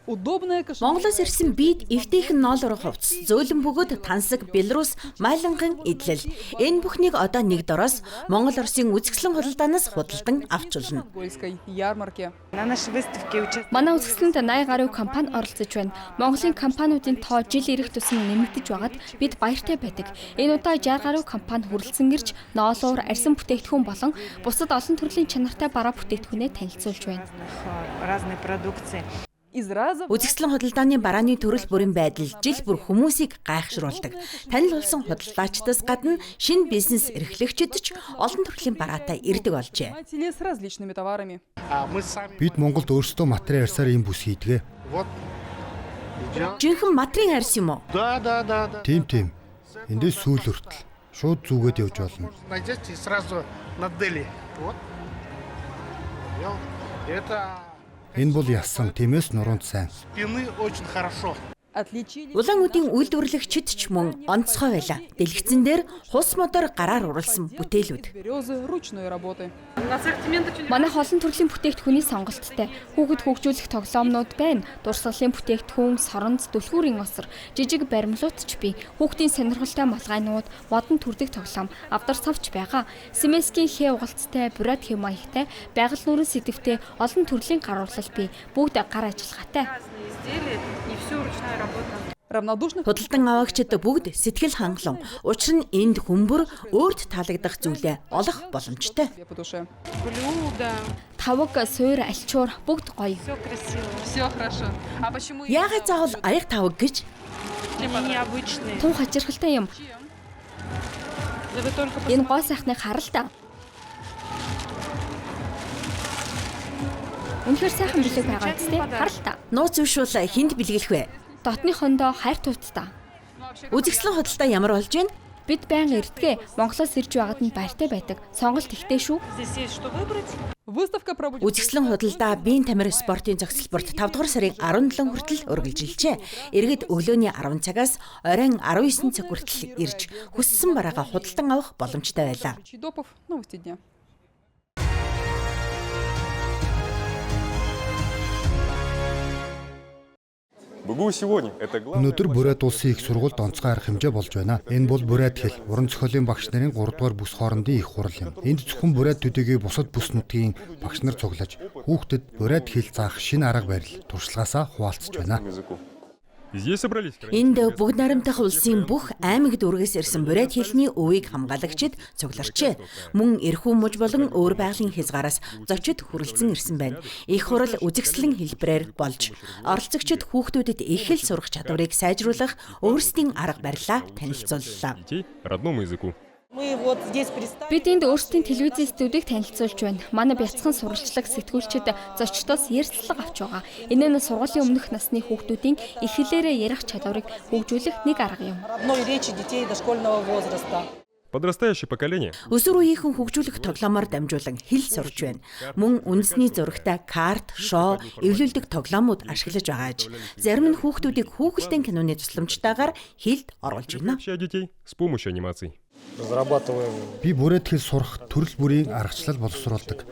Монголоос ирсэн бид эвтэйхэн ноолоор хувцас, зөөлөн бөгөөд тансаг, Белорус, Малинган идэлэл. Энэ бүхнийг одоо нэг дороос Монгол Оросын үзэсгэлэн худалдаанаас худалдан авч болно. Манай үзэсгэлэнд 80 гаруй компани оролцож байна. Монголын компаниудын тоо жил ирэх тусам нэмэгдэж байгаад бид баяртай байдаг. Энэ удаа 60 гаруй компани хүрэлцэн ирж ноолоор арьсан бүтээгдэхүүн болон бусад олон төрлийн чанартай бараа бүтээгдэхүүнээ танилцуулж байна. Үзэсгэлэн худалдааны барааны төрөл бүрийн байдал жил бүр хүмүүсийг гайхшруулдаг. Танил болсон худалдаачдаас гадна шинэ бизнес эрхлэгчид ч олон төрлийн бараатай ирдэг болжээ. Бид Монголд өөрсдөө материал арьсаар ийм бүс хийдгээ. Жинхэнэ материал арьс юм уу? Тийм. Эндээс сүүл хүртэл шууд зүгээд явж болно. Энэ бол ясан, тиймээс нуруунд сайн. Улаан үдийн үйлдвэрлэгчид ч мөн онцгой байлаа. Дэлгэцэн дээр хус модоор гараар уралсан бүтээлүүд. Манай олон төрлийн бүтээгдэхүүний сонголттой. Хүүхэд хөгжүүлэх тоглоомнууд байна. Дурсгалын бүтээгдэхүүн, соронд, түлхүүрийн осор, жижиг баримлууд ч бий. Хүүхдийн сонирхолтой малгайнууд, модон төрдөг тоглоом, авдар савч байгаа. Семескийн хээ угалцтай, бурад хэм маягтай, байгаль нүүрэн сэдвтэй олон төрлийн гаруурлал бий. Бүгд гар ажиллагаатай. Худалдан аваагчид бүгд сэтгэл хангалуун. Учир нь энд хүмүүр өөрт таалагдах зүйлээ олох боломжтой. Таваг, суур, альчуур бүгд гоё. Яагаад заавал аяг таваг гэж? Тун хачирхалтай юм. Энэ гоо сайхныг харал та. Үнэхээр сайхан билег байгаа үстэй. Харал та. Нууц өвшүүл хүнд бэлгэлэх вэ? Дотны хондоо хайр тууттай. Үзэсгэлэн худалдаа ямар болж байна? Бид байнга ирдгээ. Монголоос ирж байгаад нь баяртай байдаг. Сонголт ихтэй шүү. Үзэсгэлэн худалдаа биеийн тамир спортын зохицолборт 5 дугаар сарын 17 хүртэл үргэлжилжээ. Иргэд өглөөний 10 цагаас оройн 19 цаг хүртэл ирж хүссэн бараагаа худалдан авах боломжтой байлаа. Өнөөдөр Бурайд улсын их сургуульд онцгой арга хэмжээ болж байна. Энэ бол Бурайд хэл, уран зохиолын багш нарын 3 дугаар бүс хоорондын их хурал юм. Энд зөвхөн Бурайд төдийгүй бусад бүс нутгийн багш нар цуглаж, хүүхдэд Бурайд хэл заах шинэ арга барил туршлагаасаа хуваалцж байна. Энд бүгд наримтах улсын бүх аймаг дүүргээс ирсэн Бурайд хэлний өвийг хамгаалагчид цугларчээ. Мөн эрхүү муж болон өөр байгалийн хязгаараас зочид хүрэлцэн ирсэн байна. Их хурал үзэсгэлэн хэлбэрээр болж оролцогчид хүүхдүүдэд их хэл сурах чадварыг сайжруулах өөрсдийн арга барилаа танилцууллаа. Бид энд өөрсдийн телевизийн студийг танилцуулж байна. Манай бяцхан сурвалжлаг сэтгүүлчид зочдоос ярилцлага авч байгаа. Энэ нь сургуулийн өмнөх насны хүүхдүүдийн их хэлээрээ ярих чадварыг хөгжүүлэх нэг арга юм. Подрастающее поколение. Өсвөр үеийнхэн хөгжүүлэх тоглоомоор дамжуулан хэл сурж байна. Мөн үндэсний зурагтай карт, шоу, эвлүүлдэг тоглоомууд ашиглаж байгаа аж. Зарим нь хүүхдүүдийг хүүхэлдэйн киноны тусламжтайгаар хэлд оруулж байна. С помощью анимаций. Би Бурайд хэл сурах төрөл бүрийн аргачлал боловсруулдаг.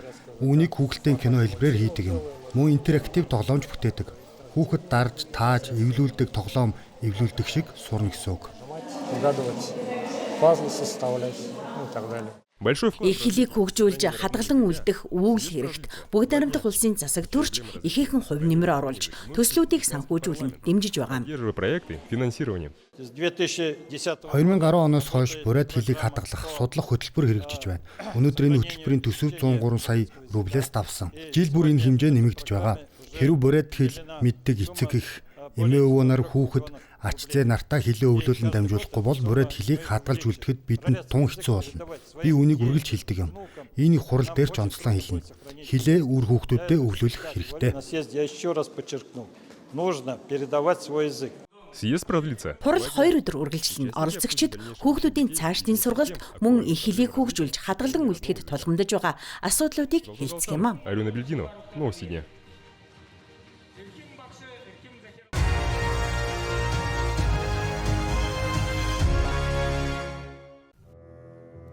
Үүнийг хүүхэлдэйн кино хэлбэрээр хийдэг юм. Мөн интерактив тоглоомж бүтээдэг. Хүүхэд дарж, тааж, эвлүүлдэг тоглоом эвлүүлдэг шиг сурна гэсэн үг. Их хэлийг хөгжүүлж хадгалан үлдэх үүл хэрэгт бүгд наримдах улсын засаг төрч ихээхэн хувь нэмэр оруулж төслүүдийг санхүүжүүлэн дэмжиж байгаа. 2010 оноос хойш Бурайд хэлийг хадгалах, судлах хөтөлбөр хэрэгжиж байна. Өнөөдөр энэ хөтөлбөрийн төсөв 103 сая рублиас давсан. Жил бүр энэ хэмжээ нэмэгдэж байгаа. Хэрэв Бурайд хэл мэддэг эцэг их, эмээ өвөө нар хүүхэд ач зээ нартаа хэлээ өвлүүлэн дамжуулахгүй бол Бурайд хэлийг хадгалж үлдэхэд бидэнд тун хэцүү болно. Би үүнийг үргэлж хэлдэг юм. Энэ хурал дээр ч онцлон хэлнэ. Хэлээ үр хүүхдүүдэд өвлүүлэх хэрэгтэй. Хурал 2 өдөр үргэлжилнэ. Оролцогчид хүүхдүүдийн цаашдын сургалт мөн их хэлийг хөгжүүлж хадгалан үлдэхэд тулгамдж байгаа асуудлуудыг хэлцэх юм аа.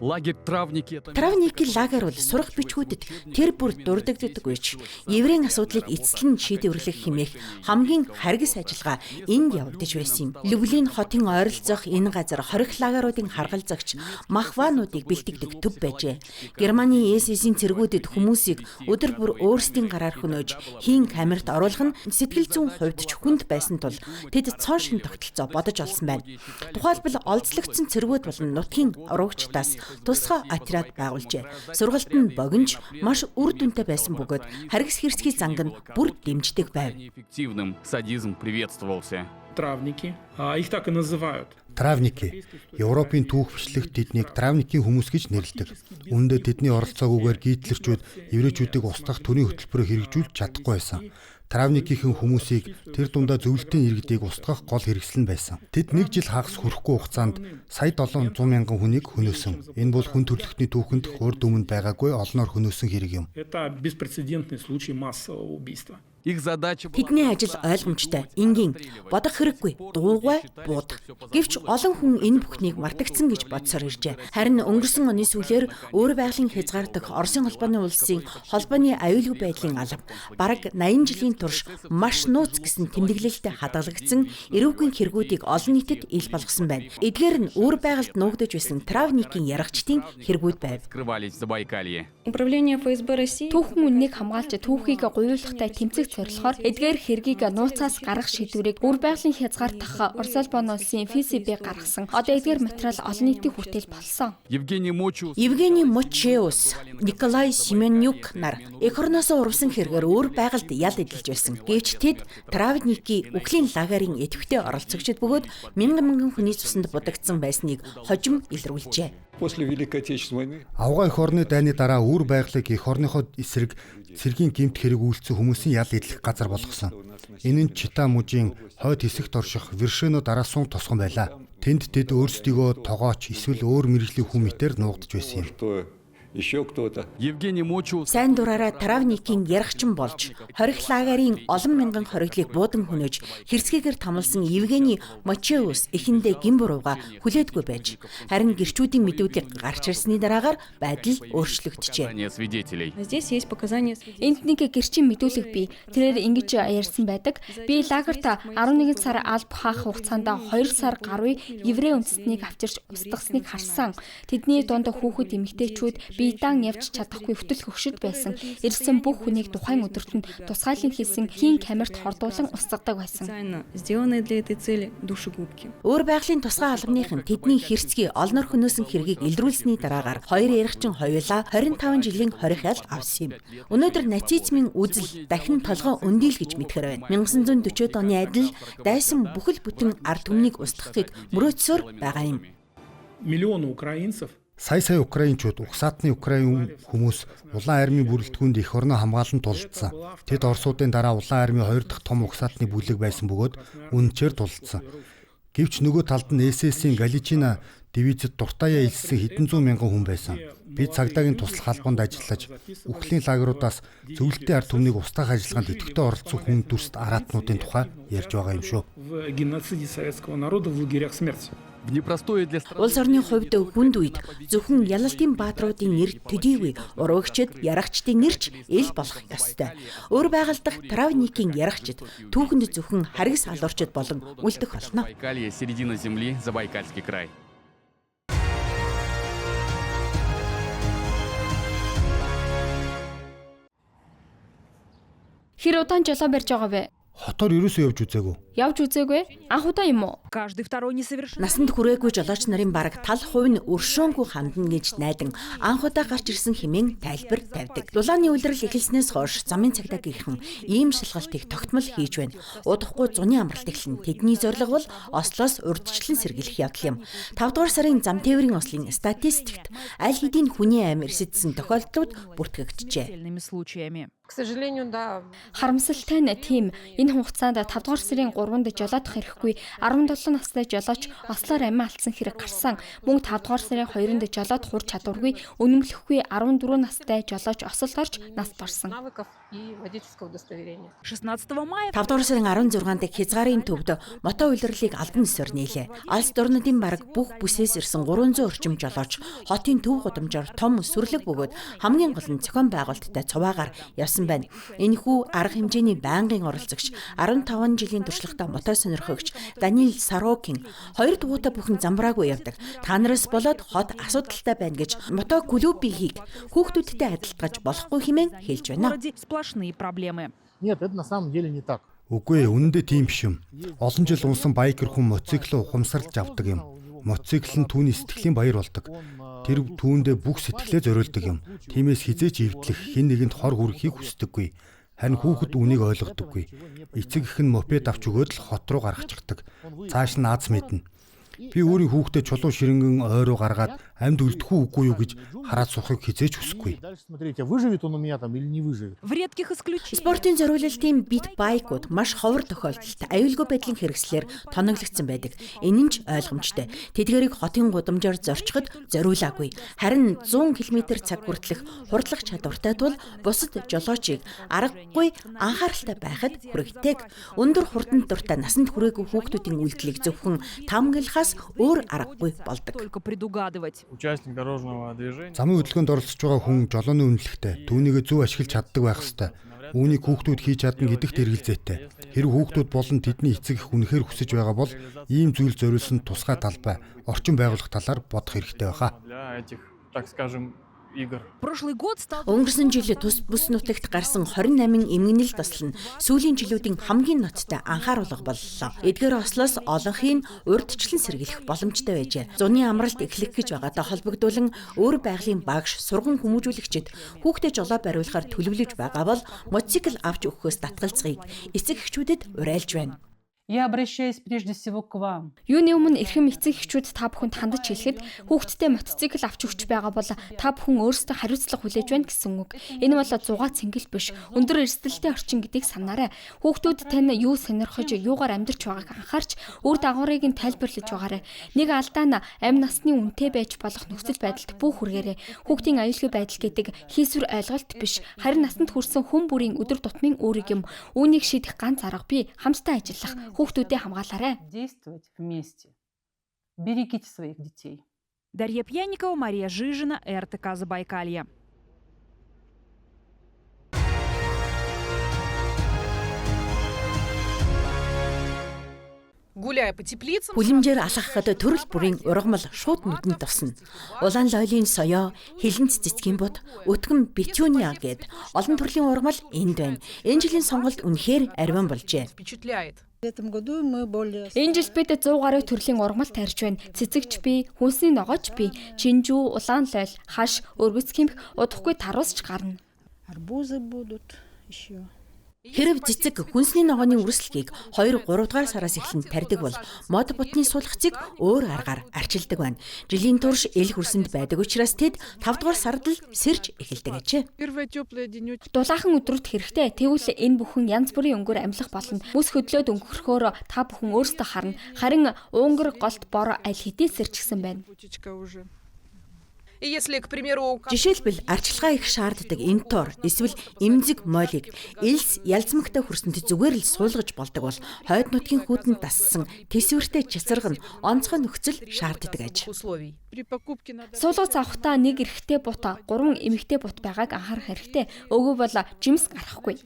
Лагерь Травники. Травникийн лагер бол сурах бичгүүдэд тэр бүр дурддагддаг үеч еврейн асуудлыг эцэслэн шийдвэрлэх хэмээх хамгийн харгас ажиллагаа энд явагдаж байсан юм. Люблин хотын ойролцоох энэ газар хорих лагеруудын харгалзагч махвануудыг бэлтгэдэг төв байжээ. Германы СС-ийн цэргүүдэд хүмүүсийг өдөр бүр өөрсдийн гараар хөнөөж хийн камерт оруулах нь сэтгэл зүйн хувьд ч хүнд байсан тул тэд цоон шин тогтолцоо бодож олсон байна. Тухайлбал олзлогдсон цэргүүд болон нутгийн уруугчдаас тусгай отряд байгуулжээ. Сургалт нь богинож маш үр дүнтэй байсан бөгөөд харгас хэрцгий занг нь бүр дэмждэг байв. Эффективным садизм приветствовался. Травники, их так и называют. Травники. Европын түүх бичлэгт тэднийг травникийн хүмүүс гэж нэрлэдэг. Үүндээ тэдний оролцоогүйгээр гитлерчүүд еврейчүүдийг устгах төрийн хөтөлбөрөөр хэрэгжүүлж чадахгүй байсан. Травникийн хүмүүсийг тэр дундаа зөвлөлтийн иргэдийг устгах гол хэрэгсэл нь байсан. Тэд 1 жил хагас хүрэхгүй хугацаанд сая 700 мянган хүнийг хөнөөсөн. Энэ бол хүн төрөлхтний түүхэнд урд өмнө байгаагүй олноор хөнөөсөн хэрэг юм. Это беспрецедентный случай массового убийства. Их задача Тэдний ажил ойлгомжтой, энгийн, бодох хэрэггүй, дуугай, буудах. Гэвч олон хүн энэ бүхнийг мартагдсан гэж бодсоор иржээ. Харин өнгөрсөн оны сүүлээр өөр байгалийн хязгаардах Оросын холбооны улсын холбооны аюулгүй байдлын алба бараг 80 жилийн турш маш нууц гэсэн тэмдэглэлтэд хадгалагдсан эрүүгийн хэрэгүүдийг олон нийтэд ил болгосон байна. Эдгээр нь өөр байгальд нуугдаж байсан Травникийн ярагчдын хэрэгүүд байв. скрывались в Забайкалье. Управление ФСБ России түүхэн үннийг хамгаалж түүхийг гуйлуулахтай тэмцэх зорилгоор эдгээр хэргийг нууцаас гаргах шийдвэрийг өөр байгалийн хязгаартах Орос улбаны улсын ФСБ гаргасан. Одоо эдгээр материал олон нийтийн хүртэл болсон. Евгений Мочеус, Николай Семенюк нар эх орноосоо урвсан хэрэгээр өөр байгальд ял эдэлж байсан. Гэвч тэд Травникийн үхлийн лагерийн идэвхтэй оролцогчд бөгөөд мянган хүний цуснд будагдсан байсныг хожим илрүүлжээ. После Великой Отечественной войны Авгай эх орны дайны дараа үр байгалыг эх орныхоо эсрэг цэргийн гэмт хэрэг үйлцсэн хүмүүсийн ял эдлэх газар болгосон. Энэ нь Чита мужийн хойд хэсэгт орших Вершено дараасун тосгон байлаа. Тэнд тэд өөрсдийгөө тогооч эсвэл өөр мэрэгжлийн хүмитээр нуугдж байсан юм. что еще кто-то. Евгений Мочеус. Сайн дураараа Травникийн ярахчин болж хорих лагерийн олон мянган хориглыг буудан хөнөөж хэрцгийгээр тамалсан Евгений Мочеус эхэндээ гин бурууга хүлээдгүй байж харин гэрчүүдийн мэдүүлэг гарч ирсний дараагаар байдал өөрчлөгдөжээ. Свидетелей. Здесь есть показания. Энд нэг гэрчийн мэдүүлэг бий. Тэрээр ингэж ярьсан байдаг. Би лагерт 11 сар алба хаах хугацаанд 2 сар гаруй еврей үндэстнийг авчирч устгасныг харсан. Тэдний дунд хүүхэд эмэгтэйчүүд дан явж чадахгүй хөтөл хөгшөд байсан. Ирсэн бүх хүнийг тухайн өдөрт нь тусгайлан хийсэн хийн камерт хордуулан устгадаг байсан. Сделаны для этой цели душегубки. Өөр байгалийн тусгай албаных нь тэдний хэрцгий олноор хөнөөсөн хэргийг илрүүлсний дараагаар хоёр яригчин хоёулаа 25 жилийн хорих ял авсан юм. Өнөөдөр нацизмын үзэл дахин толгой өндийл гэж мэдхээр байна. 1940-од оны адил дайсан бүхэл бүтэн ард түмнийг устгахыг мөрөөдсөөр байгаа юм. Миллионы украинцев Сая украинчууд угсаатны украин хүмүүс улаан армийн бүрэлдэхүүнд эх орноо хамгаалан тулдсан. Тэд Оросуудын дараа улаан армийн 2 дахь том угсаатны бүлэг байсан бөгөөд үнэнчээр тулдсан. Гэвч нөгөө талд нь СС-ийн Галичина дивизэд дуртаяа илсэн хэдэн зуун мянган хүн байсан. Бид цагдаагийн туслах албанд ажиллаж үхлийн лагеруудаас зөвлөлтийн ард түмнийг устгах ажиллагаанд идэвхтэй оролцох хүн дүрст араатнуудын тухай ярьж байгаа юм шүү. в геноциде советского народа в лагерях смерти. В непростое для страны. Улс орны хувьд хүнд үед зөвхөн ялалтын баатруудын нэр төдийгүй уруугчид, ярагчдын нэрч ил болох ёстой. Өөр байгальдах Травникийн ярагчид түүхэнд зөвхөн харгас алуурчид болон үлдэх болно. Забайкалье, середина земли, Забайкальский край. Хэр удаан жолоо барьж байгаа вэ? Хотоор ерөөсөө явж үзээгүй. Явж үзээгүй? Анх удаа юм уу? Каждый второй несовершеннолетний. Насанд хүрээгүй жолооч нарын бараг тал хувь нь өршөөнгүй хандна гэж найдан анх удаа гарч ирсэн хэмээн тайлбар тавьдаг. Дулааны улирал эхэлснээс хойш замын цагдаа гэрхэн ийм шалгалтыг тогтмол хийж байна. Удахгүй зуны амралт эхэлнэ. Тэдний зорилго бол Ослоос урьдчилан сэргийлэх явдал юм. 5 дугаар сарын зам тээврийн ослын статистикт аль хэдийн хүний амь эрсэдсэн тохиолдлууд бүртгэгджээ. случаями. Харамсалтай нь тийм энэ хугацаанд 5 дугаар сарын 3-нд жолоодох хэрэггүй 17 настай жолооч ослоор амиа алдсан хэрэг гарсан. Мөн 5 дугаар сарын 2-нд жолоод хурж чадваргүй үнэмлэхгүй 14 настай жолооч осол гарч нас барсан. и водительское удостоверение. 16 мая 5 дугаар сарын 16-нд хязгаарын төвд мото улирлыг албан ёсоор нийлээ. Алс дорнодын бараг бүх бүсээс ирсэн 300 орчим жолооч хотын төв гудамжаар том сүрлэг бөгөөд хамгийн гол нь зохион байгуулалттай цуваагаар явсан байна. Энэхүү арга хэмжээний байнгын оролцогч 15 жилийн туршлагатай мото сонирхогч Даниэл Сарокин 2 дугуйтай бүхэн замбраагүй явдаг. Та нараас болоод хот асуудалтай байна гэж мото клубыг хүүхдүүдтэй адилтгаж болохгүй хэмээн хэлж байна. сплошные проблемы. Нет, это на самом деле не так. Үгүй ээ, үнэндээ тийм биш юм. Олон жил унсан байкер хүн мотоциклоо ухамсарлаж авдаг юм. Мотоцикл нь түүний сэтгэлийн баяр болдог. Тэр түүндээ бүх сэтгэлээ зориулдаг юм. Тиймээс хизээч эвдлэх, хэн нэгэнд хор хүрэхийг хүсдэггүй. Харин хүүхэд үнийг ойлгодоггүй. Эцэг эх нь мопед авч өгөөд л хот руу гаргачихдаг. Цааш нь Аз мэднэ. Би өөрийн хүүхдэд чулуу ширэнгэн ойроо гаргаад амьд үлдэх үгүй юу гэж хараад сухыг хизээч хүсэхгүй. В редких исключениях. Спортын зориулалтын бит байкууд маш ховор тохиолдолд аюулгүй байдлын хэрэгслээр тоноглогдсон байдаг. Энэ нь ч ойлгомжтой. Тэдгээрийг хотын гудамжаар зорчиход зориулаагүй. Харин 100 км/цаг хүртэлх хурдлах чадвартай тул бусад жолоочийг аргагүй анхааралтай байхад хүргэдэг. Өндөр хурдан дуртай насанд хүрээгүй хүүхдүүдийн үйлдэлийг зөвхөн таамаглахаас өөр аргагүй болдог. Только предугадывать. Участник дорожного движения. Замын хөдөлгөөнд оролцож байгаа хүн жолооны үнэлэхтэй, түүнийг зөв ашиглаж чаддаг байх ёстой. Үүнийг хүүхдүүд хийж чадна гэдэгт эргэлзээтэй. Хэрэв хүүхдүүд болон тэдний эцэг эх үнэхээр хүсэж байгаа бол ийм зүйл зориулсан тусгай талбай, орчин байгуулах талаар бодох хэрэгтэй байна. Для этих, так скажем, игр. Прошлый год стал Өнгөрсөн жил тус бүс нутагт гарсан 28 эмгэнэл тасал нь сүүлийн жилүүдийн хамгийн ноцтой анхааруулга боллоо. Эдгээр ослоос олонхийг урьдчилан сэргийлэх боломжтой байжээ. Зуны амралт эхлэх гэж байгаатай холбогдуулан өөр байгалийн багш, сургам хүмүүжүүлэгчид хүүхдэд жолоо бариулахаар төлөвлөж байгаа бол мотоцикл авч өгөхөөс татгалзахыг эцэг эхчүүдэд уриалж байна. Я обращаюсь прежде всего к вам. Юуны өмнө эрхэм эцэг эхчүүд та бүхэнд хандаж хэлэхэд хүүхдтэй мотоцикл авч өгч байгаа бол та бүхэн өөрсдөө хариуцлага хүлээж байна гэсэн үг. Энэ бол зугаа цэнгэл биш. Өндөр эрсдэлтэй орчин гэдгийг санаарай. Хүүхдүүд тань юу сонирхож, юугаар амьдарч байгааг анхаарч, үр дагаврыг нь тайлбарлаж байгаарай. Нэг алдаа нь амь насны үнэтэй байж болох нөхцөл байдалд бүх хүргээрэй. Хүүхдийн аюулгүй байдал гэдэг хийсвэр ойлголт биш. Харин насанд хүрсэн хүн бүрийн өдөр тутмын үүрэг юм. Үүнийг шийдэх ганц арга бий хамтдаа ажиллах. Хүүхдүүдээ хамгаалаарай. Действовать вместе. Берегите своих детей. Дарья Пьянникова, Мария Жижина, РТК Забайкалье. Гуляя по теплицам. Хүлэмжээр алхахад төрөл бүрийн ургамал шууд нүдэнд тусна. Улаан лойлын соёо, хилэнц цэцгийн бут, өтгөн петюня гэд олон төрлийн ургамал энд байна. Энэ жилийн сонголт үнэхээр ариун болжээ. Впечатляет. Энэ жил бид 100 гаруй төрлийн ургамал тарьж байна. Цэцэгч бий, хүнсний ногооч бий, чинжүү, улаан лойл, хаш, өргөц кэмх, удахгүй тарусч гарна. Арбузы будут еще. Хэрэв цэцэг хүнсний ногооны үрслэгийг 2-3 дугаар сараас эхлэн тарьдаг бол мод бутны суулгацыг өөр аргаар арчилдаг байна. Жилийн турш эл хүрсэнд байдаг учраас тэд 5 дугаар сард л сэрж эхэлдэг ажээ. Дулаахан өдрүүд хэрэгтэй. Тэгвэл энэ бүхэн янз бүрийн өнгөөр амьлах болно. Бүс хөдлөөд өнгөрөхөөр та бүхэн өөрсдөө харна. Харин уунгар голт бор аль хэдийн сэрчгсэн байна. Если, к примеру, Жишээлбэл арчилгаа их шаарддаг энтор эсвэл эмзэг мойлыг элс ялзмагтай хүрсэнд зүгээр л суулгаж болдог бол хойд нутгийн хүүтэнд дассан тэсвэртэй чацарга нь онцгой нөхцөл шаарддаг аж. условий. Суулгац авахдаа нэг эрэгтэй бут, 3 эмэгтэй бут байгааг анхаарах хэрэгтэй. Өгөө бол жимс гарахгүй.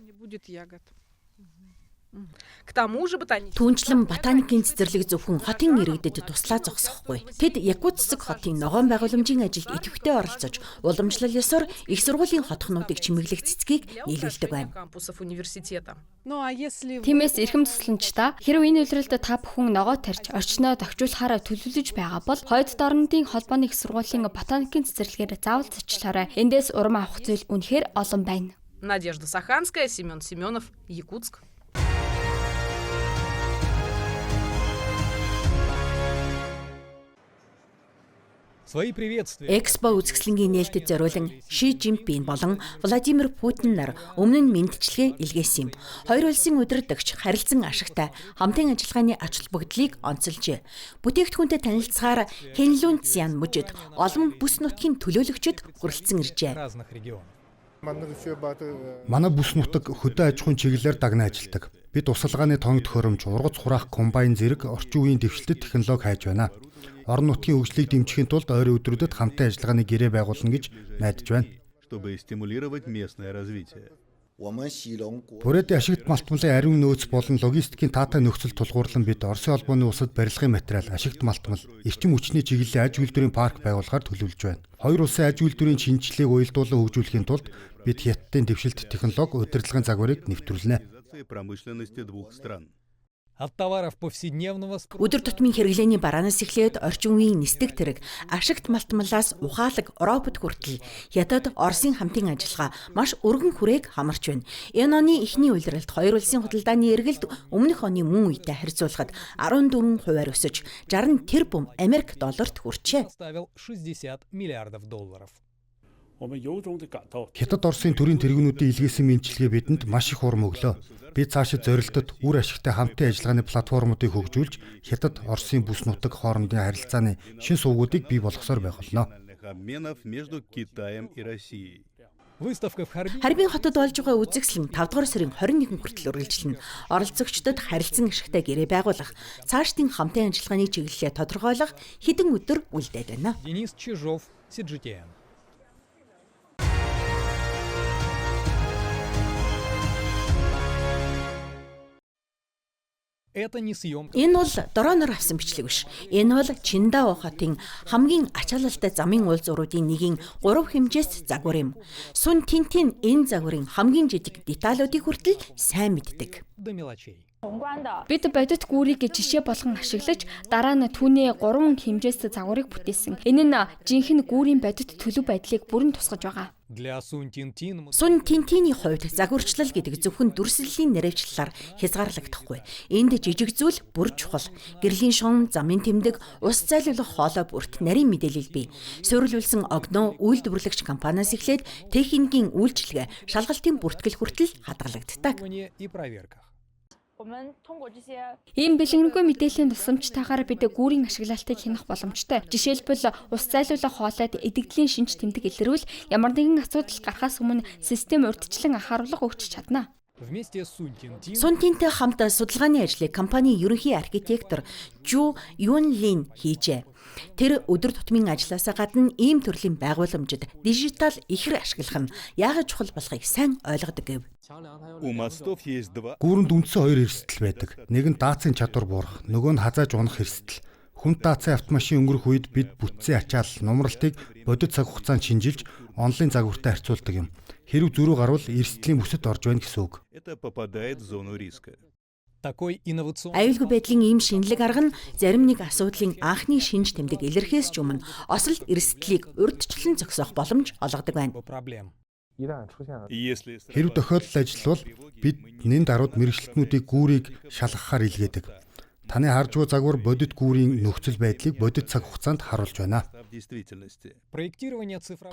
К тому же ботаник. Түүнчлэн ботаникийн цэцэрлэг зөвхөн хотын иргэдэд туслаа зогсохгүй. Тэд Якутск хотын ногоон байгууламжийн ажилд идэвхтэй оролцож, уламжлал ёсоор их сургуулийн хотхнуудыг чимэглэх цэцгийг нийлүүлдэг байна. Кампусов университета. Тиймээс эрхэм тусламжтай хэрв энэ үйлрэлд та бүхэн ногоо тарьж орчноо дохижуулахаараа төлөвлөж байгаа бол хойд дорнодын холбооны их сургуулийн ботаникийн цэцэрлэгээр заавал зочлоорой. Эндээс урам авах зүйл үнэхээр олон байна. Надежда Саханская, Семен Семенов, Якутск. Экспо үзэсгэлэнгийн нээлтэд зориулан Ши Жинпин болон Владимир Путин нар өмнө нь мэндчилгээ илгээсэн юм. Хоёр улсын удирдагч харилцан ашигтай хамтын ажиллагааны ач холбогдлыг онцолжээ. Бүтээгдэхүүнтэй танилцахаар Хэнлүн Цзян мужид олон бүс нутгийн төлөөлөгчид хүрэлцэн иржээ. Манай бүс нутаг хөдөө аж ахуйн чиглэлээр дагна ажилдаг. Бид усалгааны тоног төхөөрөмж, ургац хураах комбайн зэрэг орчин үеийн дэвшилтэд технологи хайж байна. Орон нутгийн хөгжлийг дэмжихийн тулд ойрын өдрүүдэд хамтын ажиллагааны гэрээ байгуулна гэж найдаж байна. Бүрээдийн ашигт малтмалын ариун нөөц болон логистикийн таатай нөхцөл тулгуурлан бид Оросын холбооны улсад барилгын материал, ашигт малтмал, эрчим хүчний чиглэлийн аж үйлдвэрийн парк байгуулахаар төлөвлөж байна. Хоёр улсын аж үйлдвэрийн шинжилгээг уялдуулан хөгжүүлэхийн тулд бид Хятадын дэвшилт технологи удирдлагын загварыг нэвтрүүлнэ. Өдөр тутмын хэрэглээний бараанаас эхлээд орчин үеийн нисдэг тэрэг, ашигт малтмалаас ухаалаг, робот хүртэл Хятад Оросын хамтын ажиллагаа маш өргөн хүрээг хамарч байна. Энэ оны эхний улиралд хоёр улсын худалдааны эргэлт өмнөх оны мөн үетэй харьцуулахад 14% өсөж 60 тэрбум Америк долларт хүрчээ. Хятад Оросын төрийн тэргүүнүүдийн илгээсэн мэдчилгээ бидэнд маш их урам өглөө. Бид цаашид зорилтод үр ашигтай хамтын ажиллагааны платформуудыг хөгжүүлж, Хятад Оросын бүс нутаг хоорондын харилцааны шин сувгуудыг бий болгосоор байх болно. Харбин хотод болж байгаа үзэгсэлэн 5 дугаар сарын 21 хүртэл үргэлжилнэ. Оролцогчдод харилцан ашигтай гэрээ байгуулах, цаашдын хамтын ажиллагааны чиглэлээ тодорхойлох хэдэн өдөр үлдээд байна. Энэ бол дроноор авсан бичлэг биш. Энэ бол Чиндао хотын хамгийн ачаалалтай замын уул зуруудын нэгийн 3 хэмжээст загвар юм. Сун Тинтин энэ загварын хамгийн жижиг деталуудыг хүртэл сайн мэддэг. Бид бодит гүүрийг жишээ болгон ашиглаж дараа нь түүний 3 хэмжээст загварыг бүтээсэн. Энэ нь жинхэнэ гүүрийн бодит төлөв байдлыг бүрэн тусгаж байгаа. Сун Тинтиний хувьд загварчлал гэдэг зөвхөн дүрслэлийн нэрвчлэлээр хязгаарлагдахгүй. Энд жижиг зүйл бүр чухал. Гэрлийн шун, замын тэмдэг, ус зайлуулах хоолой бүрт нарийн мэдээлэл бий. Суурилуулсан огноо үйлдвэрлэгч компаниас эхлээд техникийн үйлчилгээ, шалгалтын бүртгэл хүртэл хадгалагддаг. Ийм бэлэнгүй мэдээллийн тусламжтайгаар бид гүүрийн ашиглалтыг хянах боломжтой. Жишээлбэл ус зайлуулах хоолойд эдэгдлийн шинж тэмдэг илэрвэл ямар нэгэн асуудал гарахаас өмнө систем урьдчилан анхааруулга өгч чадна. Сунтинтэй хамт судалгааны ажлыг компанийн ерөнхий архитектор Жу Юнлин хийжээ. Тэр өдөр тутмын ажилласаа гадна ийм төрлийн байгууламжид дижитал ихэр ашиглах нь яагаад чухал болохыг сайн ойлгодог гэв. Гүүрэнд үндсэн хоёр эрсдэл байдаг. Нэг нь даацын чадвар буурах, нөгөө нь хазааж унах эрсдэл. Хүнд даацын автомашин өнгөрөх үед бид бүтцийн ачаал, нумралтыг бодит цаг хугацаанд шинжилж, онлайн загвартай харьцуулдаг юм. Хэрв зөрүү гарвал эрсдлийн бүсэд орж байна гэсэн үг. Аюулгүй байдлын ийм шинэлэг арга нь зарим нэг асуудлын анхны шинж тэмдэг илэрхээс ч өмнө осол эрсдлийг урьдчилан зогсоох боломж олгодог байна. Хэрв тохиолдол ажиллавал бид нэн даруйд мэрэгчлэтнүүдийг гүүрийг шалгахаар илгээдэг. Таны харж буй загвар бодит гүүрийн нөхцөл байдлыг бодит цаг хугацаанд харуулж байна.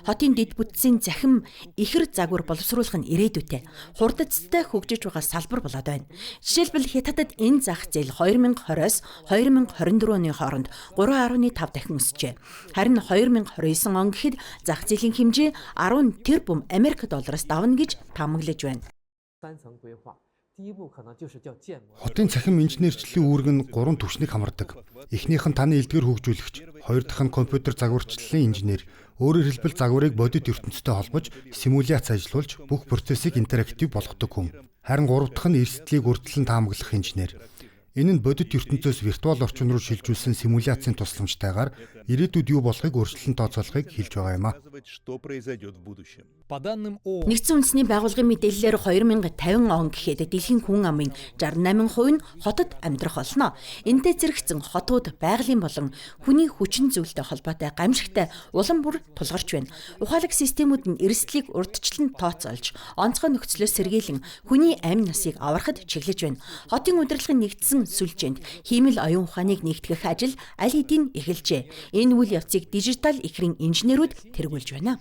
Хотын дэд бүтцийн захим ихэр загвар боловсруулах нь ирээдүйтэй. Хурдцтай хөгжиж байгаа салбар болоод байна. Жишээлбэл Хятадд энэ зах зээл 2020-с 2024 оны хооронд 3.5 дахин өсжээ. Харин 2029 он гэхэд зах зээлийн хэмжээ 10 тэрбум Америк доллараас давна гэж таамаглаж байна. Хотын цахим инженерчлэлийн үүрэг нь 3 түвшнийг хамардаг. Эхнийх нь таны элдвэр хөгжүүлэгч, хоёр дахь нь компьютер загварчлалын инженер, өөрөөр хэлбэл загварыг бодит ертөнцтэй холбож, симуляц ажиллуулж бүх процессыг интерактив болгодог хүн. Харин гурав дахь нь эрсдлийг урьдчилан таамаглах инженер. Энэ нь бодит ертөнцөөс виртуал орчин руу шилжүүлсэн симуляцийн тусламжтайгаар ирээдүйд юу болохыг өөрчлөлт тооцоолохыг хэлж байгаа юм а. Нэгдсэн үндэсний байгууллагын мэдээллээр 2050 он гэхэд дэлхийн хүн амын 68% нь хотод амьдрах болно. Энтэй зэрэгцэн хотууд байгалийн болон хүний хүчин зүйлтэй холбоотой гамшигтай улам бүр тулгарч байна. Ухаалаг системүүд нь эрсдлийг урьдчилан тооцоолж, онцгой нөхцлөөс сэргийлэн хүний амь насыг аврахад чиглэж байна. Хотын удирдлагын нэгдсэн сүлжээнд хиймэл оюун ухааныг нэгтгэх ажил аль хэдийн эхэлжээ. Энэ үйл явцыг дижитал ихрийн инженерүүд тэргүүлж байна.